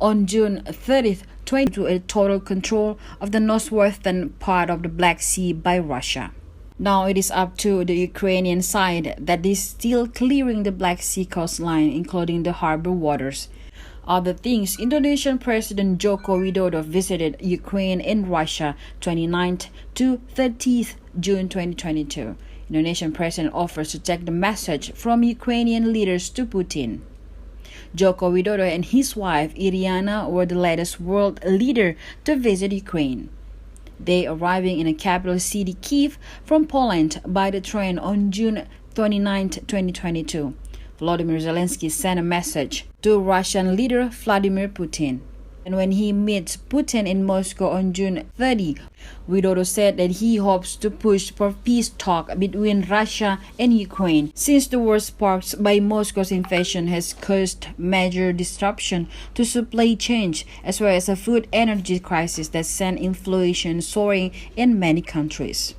on June 30th, to a total control of the northwestern part of the Black Sea by Russia. Now it is up to the Ukrainian side that is still clearing the Black Sea coastline, including the harbor waters. Other things, Indonesian President Joko Widodo visited Ukraine and Russia 29th to 30th June 2022. Indonesian President offers to take the message from Ukrainian leaders to Putin. Joko Widodo and his wife Iriana were the latest world leader to visit Ukraine. They arriving in the capital city Kyiv from Poland by the train on June 29, 2022. Volodymyr Zelensky sent a message to Russian leader Vladimir Putin. And when he meets Putin in Moscow on June 30, Widodo said that he hopes to push for peace talk between Russia and Ukraine, since the war sparked by Moscow's invasion has caused major disruption to supply chains, as well as a food energy crisis that sent inflation soaring in many countries.